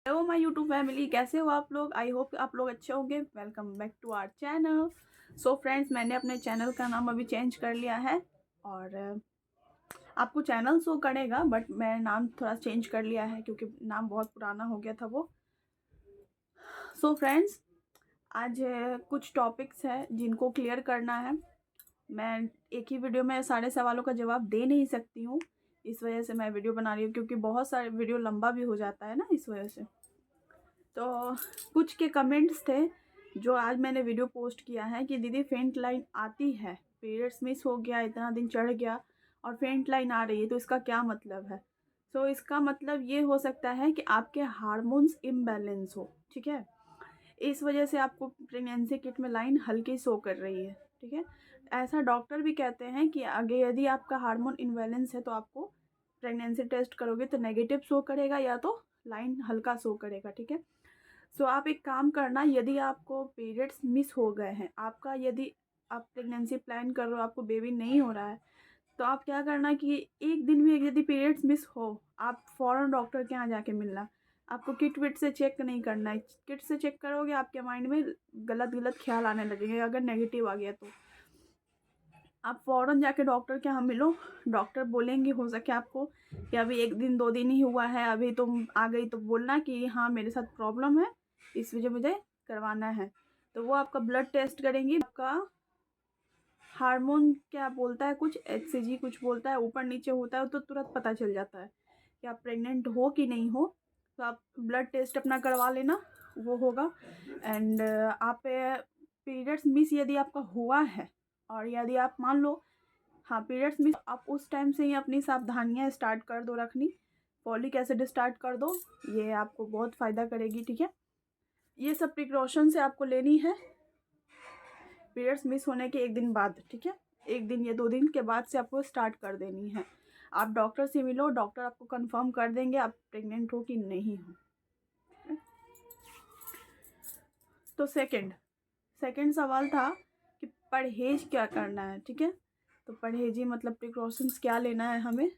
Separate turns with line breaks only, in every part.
Hello my YouTube family, कैसे हो आप लोग। आई होप आप लोग अच्छे होंगे। Welcome back to our channel. So friends, मैंने अपने चैनल का नाम अभी चेंज कर लिया है और आपको चैनल शो करेगा, बट मैं नाम थोड़ा चेंज कर लिया है क्योंकि नाम बहुत पुराना हो गया था वो। सो फ्रेंड्स, आज कुछ टॉपिक्स हैं जिनको क्लियर करना है। मैं एक ही वीडियो में सारे सवालों का जवाब दे नहीं सकती हूँ, इस वजह से मैं वीडियो बना रही हूँ, क्योंकि बहुत सारे वीडियो लंबा भी हो जाता है ना, इस वजह से। तो कुछ के कमेंट्स थे जो आज मैंने वीडियो पोस्ट किया है कि दीदी फेंट लाइन आती है, पीरियड्स मिस हो गया, इतना दिन चढ़ गया और फेंट लाइन आ रही है, तो इसका क्या मतलब है। सो इसका मतलब ये हो सकता है कि आपके हार्मोन्स इम्बैलेंस हो, ठीक है। इस वजह से आपको प्रेगनेंसी किट में लाइन हल्की शो कर रही है, ठीक है। ऐसा डॉक्टर भी कहते हैं कि आगे यदि आपका हार्मोन इम्बैलेंस है तो आपको प्रेगनेंसी टेस्ट करोगे तो नेगेटिव शो करेगा या तो लाइन हल्का शो करेगा, ठीक है। सो आप एक काम करना, यदि आपको पीरियड्स मिस हो गए हैं, आपका यदि आप प्रेगनेंसी प्लान कर रहे हो, आपको बेबी नहीं हो रहा है, तो आप क्या करना कि एक दिन में यदि पीरियड्स मिस हो, आप फ़ौरन डॉक्टर के यहाँ जाके मिलना। आपको किट विट से चेक नहीं करना है। किट से चेक करोगे आपके माइंड में गलत गलत ख्याल आने लगेंगे, अगर नेगेटिव आ गया तो। आप फ़ौरन जाके डॉक्टर के यहाँ मिलो। डॉक्टर बोलेंगे हो सके आपको कि अभी एक दिन दो दिन ही हुआ है, अभी तुम आ गई, तो बोलना कि हाँ मेरे साथ प्रॉब्लम है, इस वजह मुझे करवाना है। तो वो आपका ब्लड टेस्ट करेंगी, आपका हार्मोन क्या बोलता है, कुछ HCG कुछ बोलता है, ऊपर नीचे होता है तो तुरंत पता चल जाता है कि आप प्रेग्नेंट हो कि नहीं हो। तो आप ब्लड टेस्ट अपना करवा लेना, वो होगा। एंड आप पीरियड्स मिस यदि आपका हुआ है और यदि आप मान लो हाँ पीरियड्स मिस, आप उस टाइम से ही अपनी सावधानियाँ स्टार्ट कर दो रखनी। फॉलिक एसिड स्टार्ट कर दो, ये आपको बहुत फ़ायदा करेगी, ठीक है। ये सब प्रिकॉशन से आपको लेनी है पीरियड्स मिस होने के एक दिन बाद, ठीक है। एक दिन या दो दिन के बाद से आपको स्टार्ट कर देनी है। आप डॉक्टर से मिलो, डॉक्टर आपको कंफर्म कर देंगे आप प्रेग्नेंट हो कि नहीं हो। तो सेकंड सवाल था कि परहेज क्या करना है, ठीक है। तो परहेजी मतलब प्रिकॉशंस क्या लेना है हमें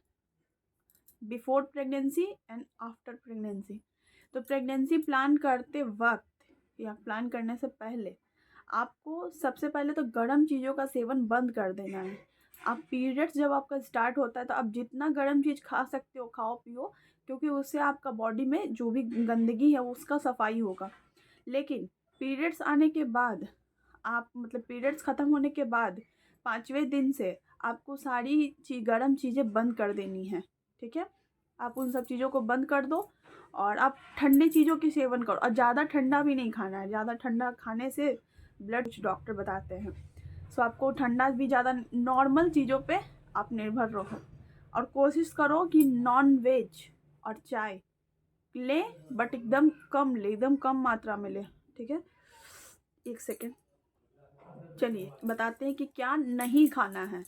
before pregnancy and after pregnancy. तो प्रेगनेंसी प्लान करते वक्त या प्लान करने से पहले आपको सबसे पहले तो गर्म चीज़ों का सेवन बंद कर देना है। आप पीरियड्स जब आपका स्टार्ट होता है तो आप जितना गर्म चीज़ खा सकते हो खाओ पियो, क्योंकि उससे आपका बॉडी में जो भी गंदगी है उसका सफाई होगा। लेकिन पीरियड्स आने के बाद आप मतलब पीरियड्स ख़त्म होने के बाद 5वें दिन से आपको सारी गर्म चीज़ें बंद कर देनी है, ठीक है। आप उन सब चीज़ों को बंद कर दो और आप ठंडी चीज़ों की सेवन करो, और ज़्यादा ठंडा भी नहीं खाना है। ज़्यादा ठंडा खाने से ब्लड डॉक्टर बताते हैं। सो आपको ठंडा भी ज़्यादा, नॉर्मल चीज़ों पे आप निर्भर रहो और कोशिश करो कि नॉन वेज और चाय ले, बट एकदम कम ले, एकदम कम मात्रा में ले, ठीक है। एक सेकेंड, चलिए बताते हैं कि क्या नहीं खाना है।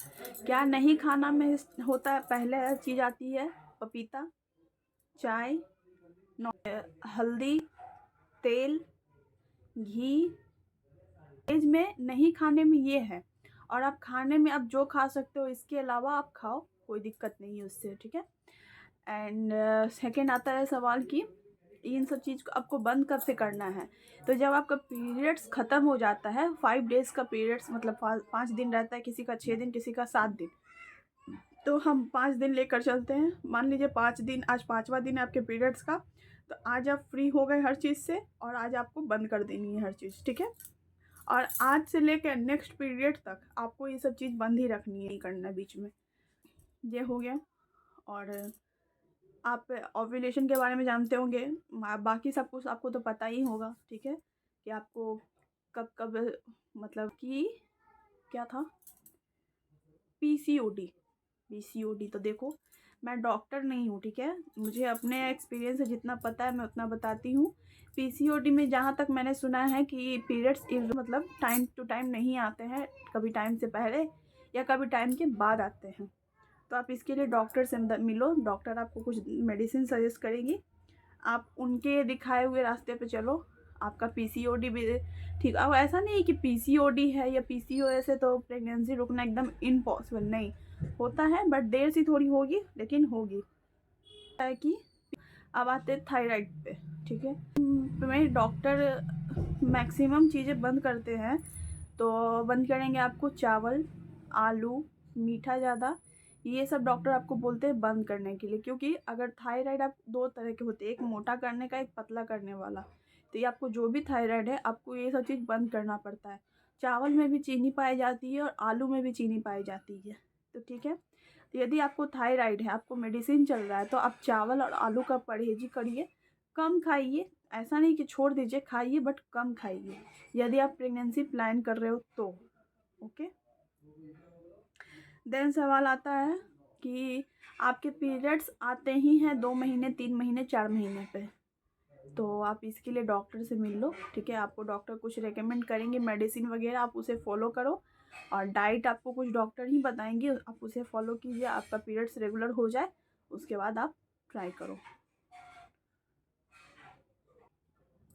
क्या नहीं खाना में होता है, पहले चीज़ आती है पपीता, चाय, हल्दी, तेल, घी। वेज में नहीं खाने में ये है, और आप खाने में आप जो खा सकते हो इसके अलावा आप खाओ, कोई दिक्कत नहीं है उससे, ठीक है। एंड सेकेंड आता है सवाल कि इन सब चीज़ को आपको बंद कब से करना है। तो जब आपका पीरियड्स ख़त्म हो जाता है, 5 डेज़ का पीरियड्स मतलब 5 दिन रहता है, किसी का 6 दिन, किसी का 7 दिन, तो हम 5 दिन लेकर चलते हैं। मान लीजिए 5 दिन, आज 5वां दिन है आपके पीरियड्स का, तो आज आप फ्री हो गए हर चीज़ से और आज आपको बंद कर देनी है हर चीज़, ठीक है। और आज से लेकर नेक्स्ट पीरियड तक आपको ये सब चीज़ बंद ही रखनी है, नहीं करना बीच में। ये हो गया। और आप ओव्यूलेशन के बारे में जानते होंगे, बाकी सब कुछ आपको तो पता ही होगा, ठीक है, कि आपको कब कब मतलब कि क्या था पीसीओडी। तो देखो, मैं डॉक्टर नहीं हूँ, ठीक है, मुझे अपने एक्सपीरियंस से जितना पता है मैं उतना बताती हूँ। पीसीओडी में जहाँ तक मैंने सुना है कि पीरियड्स मतलब टाइम टू टाइम नहीं आते हैं, कभी टाइम से पहले या कभी टाइम के बाद आते हैं। तो आप इसके लिए डॉक्टर से मिलो, डॉक्टर आपको कुछ मेडिसिन सजेस्ट करेंगी, आप उनके दिखाए हुए रास्ते पे चलो, आपका पीसीओडी भी ठीक। अब ऐसा नहीं है कि पीसीओडी है या पीसीओएस है तो प्रेगनेंसी रुकना एकदम इम्पॉसिबल, नहीं होता है, बट देर से थोड़ी होगी लेकिन होगी। है कि अब आते हैं थायराइड पे। ठीक है। मेरे डॉक्टर मैक्सिमम चीज़ें बंद करते हैं, तो बंद करेंगे आपको चावल, आलू, मीठा ज़्यादा, ये सब डॉक्टर आपको बोलते हैं बंद करने के लिए। क्योंकि अगर थायराइड आप 2 तरह के होते हैं, एक मोटा करने का, एक पतला करने वाला। तो ये आपको जो भी थायराइड है, आपको ये सब चीज़ बंद करना पड़ता है। चावल में भी चीनी पाई जाती है और आलू में भी चीनी पाई जाती है, तो ठीक है। तो यदि आपको थायराइड है, आपको मेडिसिन चल रहा है, तो आप चावल और आलू का परहेज़ी करिए, कम खाइए। ऐसा नहीं कि छोड़ दीजिए, खाइए बट कम खाइए, यदि आप प्रेगनेंसी प्लान कर रहे हो तो। ओके। देन सवाल आता है कि आपके पीरियड्स आते ही हैं 2 महीने, 3 महीने, 4 महीने पे, तो आप इसके लिए डॉक्टर से मिल लो, ठीक है। आपको डॉक्टर कुछ रेकमेंड करेंगे मेडिसिन वगैरह, आप उसे फॉलो करो। और डाइट आपको कुछ डॉक्टर ही बताएंगे, आप उसे फॉलो कीजिए, आपका पीरियड्स रेगुलर हो जाए, उसके बाद आप ट्राई करो।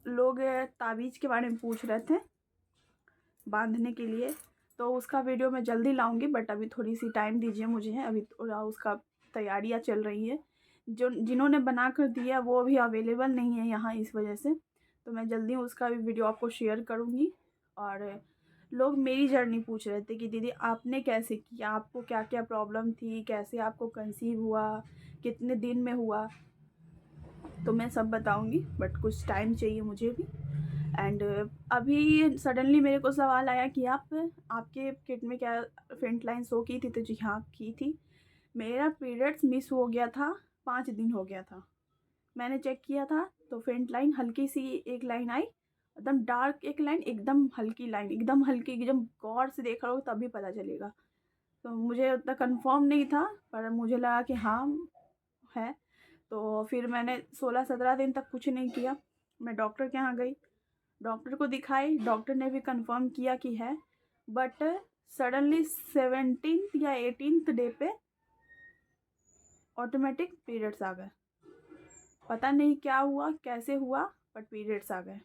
लोग ताबीज़ के बारे में पूछ रहे थे बांधने के लिए, तो उसका वीडियो मैं जल्दी लाऊंगी, बट अभी थोड़ी सी टाइम दीजिए मुझे, अभी थोड़ा उसका तैयारियां चल रही है। जिन्होंने बना कर दिया वो अभी अवेलेबल नहीं है यहाँ, इस वजह से, तो मैं जल्दी उसका भी वीडियो आपको शेयर करूँगी। और लोग मेरी जर्नी पूछ रहे थे कि दीदी आपने कैसे किया, आपको क्या क्या प्रॉब्लम थी, कैसे आपको कंसीव हुआ, कितने दिन में हुआ, तो मैं सब बताऊंगी, बट कुछ टाइम चाहिए मुझे भी। एंड अभी सडनली मेरे को सवाल आया कि आपके किट में क्या फ्रंट लाइन शो की थी, तो जी हाँ की थी। मेरा पीरियड्स मिस हो गया था, 5 दिन हो गया था। मैंने चेक किया था तो फ्रंट लाइन हल्की सी एक लाइन आई, एकदम डार्क एक लाइन, एकदम हल्की लाइन, एकदम हल्की, एकदम गौर से देख रहा हो तभी पता चलेगा। तो मुझे उतना कंफर्म नहीं था, पर मुझे लगा कि हाँ है। तो फिर मैंने 16-17 दिन तक कुछ नहीं किया। मैं डॉक्टर के यहाँ गई, डॉक्टर को दिखाई, डॉक्टर ने भी कंफर्म किया कि है। बट सडनली 17th या 18th डे पे ऑटोमेटिक पीरियड्स आ गए। पता नहीं क्या हुआ, कैसे हुआ, बट पीरियड्स आ गए।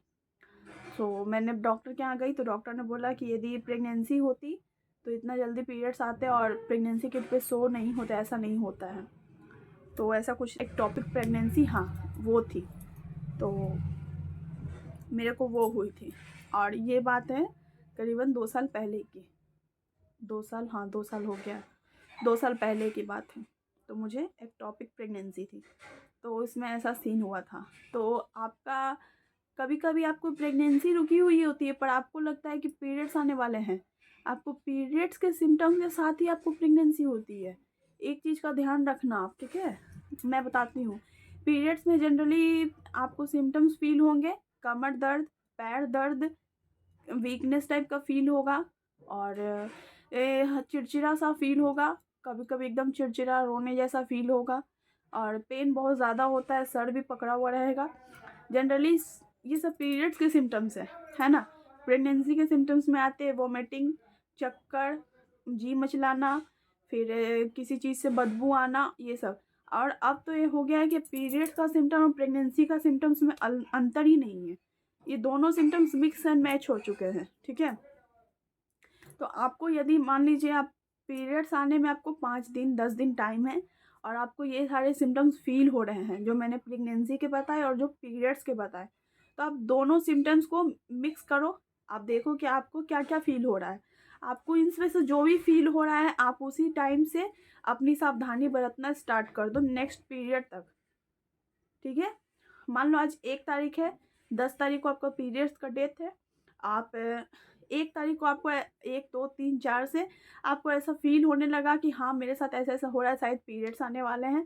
सो मैंने डॉक्टर के यहाँ गई तो डॉक्टर ने बोला कि यदि प्रेगनेंसी होती तो इतना जल्दी पीरियड्स आते, और प्रेगनेंसी किट पे शो नहीं होता, ऐसा नहीं होता है। तो ऐसा कुछ एक टॉपिक प्रेगनेंसी, हाँ वो थी, तो मेरे को वो हुई थी। और ये बात है करीबन 2 साल पहले की, 2 साल, हाँ 2 साल हो गया, 2 साल पहले की बात है। तो मुझे एक टॉपिक प्रेगनेंसी थी, तो इसमें ऐसा सीन हुआ था। तो आपका कभी कभी आपको प्रेगनेंसी रुकी हुई होती है, पर आपको लगता है कि पीरियड्स आने वाले हैं, आपको पीरियड्स के सिम्टम्स के साथ ही आपको प्रेगनेंसी होती है। एक चीज़ का ध्यान रखना आप, ठीक है। मैं बताती हूँ, पीरियड्स में जनरली आपको सिम्टम्स फील होंगे, कमर दर्द, पैर दर्द, वीकनेस टाइप का फील होगा, और चिड़चिड़ा सा फील होगा, कभी कभी एकदम चिड़चिड़ा रोने जैसा फील होगा, और पेन बहुत ज़्यादा होता है, सर भी पकड़ा हुआ रहेगा। जनरली ये सब पीरियड्स के सिम्टम्स है ना। प्रेगनेंसी के सिम्टम्स में आते हैं वोमिटिंग, चक्कर, जी मचलाना, फिर किसी चीज़ से बदबू आना, ये सब। और अब तो ये हो गया है कि पीरियड्स का सिम्टम और प्रेगनेंसी का सिम्टम्स में अंतर ही नहीं है, ये दोनों सिम्टम्स मिक्स एंड मैच हो चुके हैं, ठीक है। तो आपको यदि मान लीजिए आप पीरियड्स आने में आपको 5 दिन 10 दिन टाइम है, और आपको ये सारे सिम्टम्स फील हो रहे हैं, जो मैंने प्रेगनेंसी के बताए और जो पीरियड्स के बताए, तो आप दोनों सिम्टम्स को मिक्स करो, आप देखो कि आपको क्या क्या फील हो रहा है। आपको इनमें से जो भी फील हो रहा है, आप उसी टाइम से अपनी सावधानी बरतना स्टार्ट कर दो नेक्स्ट पीरियड तक, ठीक है। मान लो आज 1 तारीख है, 10 तारीख को आपका पीरियड्स का डेट है, आप 1 तारीख को आपको 1 2 3 4 से आपको ऐसा फील होने लगा कि हाँ मेरे साथ ऐसा ऐसा हो रहा है, शायद पीरियड्स आने वाले हैं,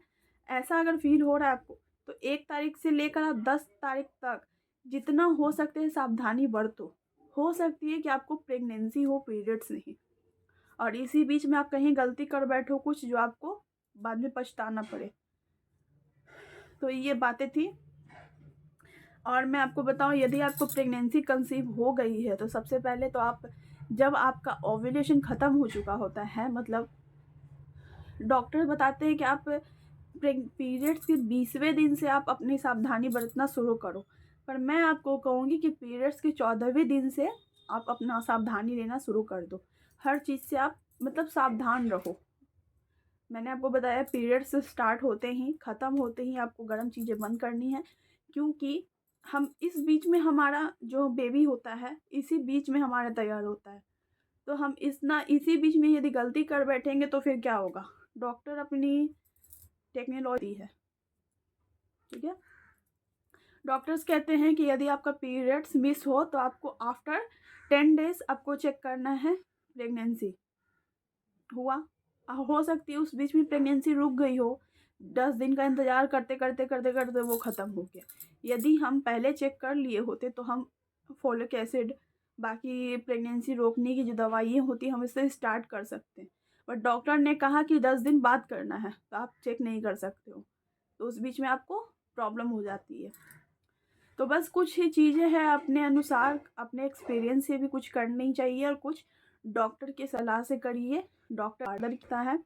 ऐसा अगर फील हो रहा है आपको, तो 1 तारीख से लेकर आप 10 तारीख तक जितना हो सकते हैं सावधानी बरतो। हो सकती है कि आपको प्रेगनेंसी हो, पीरियड्स नहीं, और इसी बीच में आप कहीं गलती कर बैठो कुछ, जो आपको बाद में पछताना पड़े। तो ये बातें थी। और मैं आपको बताऊं, यदि आपको प्रेगनेंसी कंसीव हो गई है, तो सबसे पहले तो आप, जब आपका ओव्यूलेशन ख़त्म हो चुका होता है, मतलब डॉक्टर बताते हैं कि आप पीरियड्स के 20वें दिन से आप अपनी सावधानी बरतना शुरू करो, पर मैं आपको कहूँगी कि पीरियड्स के 14वें दिन से आप अपना सावधानी लेना शुरू कर दो। हर चीज़ से आप मतलब सावधान रहो। मैंने आपको बताया पीरियड्स स्टार्ट होते ही, ख़त्म होते ही आपको गर्म चीज़ें बंद करनी है, क्योंकि हम इस बीच में हमारा जो बेबी होता है, इसी बीच में हमारा तैयार होता है। तो हम इसी बीच में यदि गलती कर बैठेंगे तो फिर क्या होगा? डॉक्टर अपनी टेक्नोलॉजी है, ठीक है? डॉक्टर्स कहते हैं कि यदि आपका पीरियड्स मिस हो तो आपको आफ्टर 10 डेज़ आपको चेक करना है प्रेगनेंसी हुआ। हो सकती है उस बीच में प्रेगनेंसी रुक गई हो, 10 दिन का इंतज़ार करते वो ख़त्म हो गया। यदि हम पहले चेक कर लिए होते तो हम फोलिक एसिड, बाकी प्रेगनेंसी रोकने की जो दवाइयाँ होती हैं, हम इससे स्टार्ट कर सकते हैं। बट डॉक्टर ने कहा कि 10 दिन बाद करना है, तो आप चेक नहीं कर सकते हो, तो उस बीच में आपको प्रॉब्लम हो जाती है। तो बस कुछ ही चीज़ें हैं, अपने अनुसार अपने एक्सपीरियंस से भी कुछ करनी चाहिए और कुछ डॉक्टर की सलाह से करिए। डॉक्टर आर्डर लिखता है,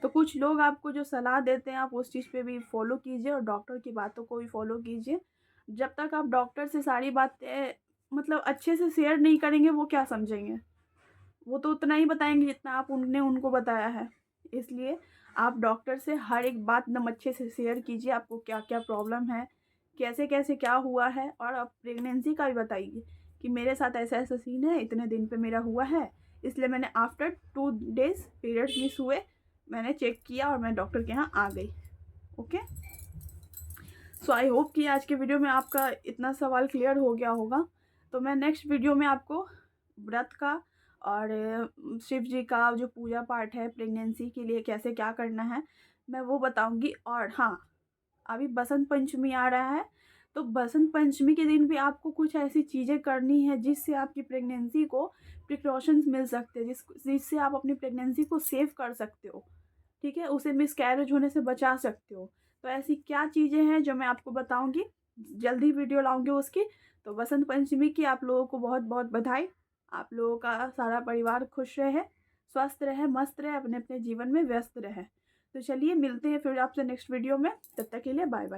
तो कुछ लोग आपको जो सलाह देते हैं आप उस चीज़ पे भी फॉलो कीजिए और डॉक्टर की बातों को भी फॉलो कीजिए। जब तक आप डॉक्टर से सारी बातें मतलब अच्छे से शेयर नहीं करेंगे, वो क्या समझेंगे? वो तो उतना ही बताएंगे जितना आप उनने उनको बताया है। इसलिए आप डॉक्टर से हर एक बात एकदम अच्छे से शेयर कीजिए, आपको क्या क्या प्रॉब्लम है, कैसे कैसे क्या हुआ है, और आप प्रेगनेंसी का भी बताइए कि मेरे साथ ऐसा ऐसा सीन है, इतने दिन पे मेरा हुआ है, इसलिए मैंने आफ्टर 2 डेज़ पीरियड्स मिस हुए, मैंने चेक किया और मैं डॉक्टर के यहाँ आ गई। ओके, सो आई होप कि आज के वीडियो में आपका इतना सवाल क्लियर हो गया होगा। तो मैं नेक्स्ट वीडियो में आपको व्रत का और शिव जी का जो पूजा पाठ है प्रेगनेंसी के लिए कैसे क्या करना है, मैं वो बताऊंगी। और हाँ, अभी बसंत पंचमी आ रहा है, तो बसंत पंचमी के दिन भी आपको कुछ ऐसी चीज़ें करनी है जिससे आपकी प्रेगनेंसी को प्रिकॉशंस मिल सकते हैं, जिससे आप अपनी प्रेगनेंसी को सेव कर सकते हो, ठीक है? उसे मिसकैरेज होने से बचा सकते हो। तो ऐसी क्या चीज़ें हैं जो मैं आपको बताऊंगी, जल्दी वीडियो लाऊंगी उसकी। तो बसंत पंचमी की आप लोगों को बहुत बहुत बधाई। आप लोगों का सारा परिवार खुश रहे, स्वस्थ रहे, मस्त रहे, अपने अपने जीवन में व्यस्त रहे। तो चलिए मिलते हैं फिर आपसे नेक्स्ट वीडियो में, तब तक के लिए बाय बाय।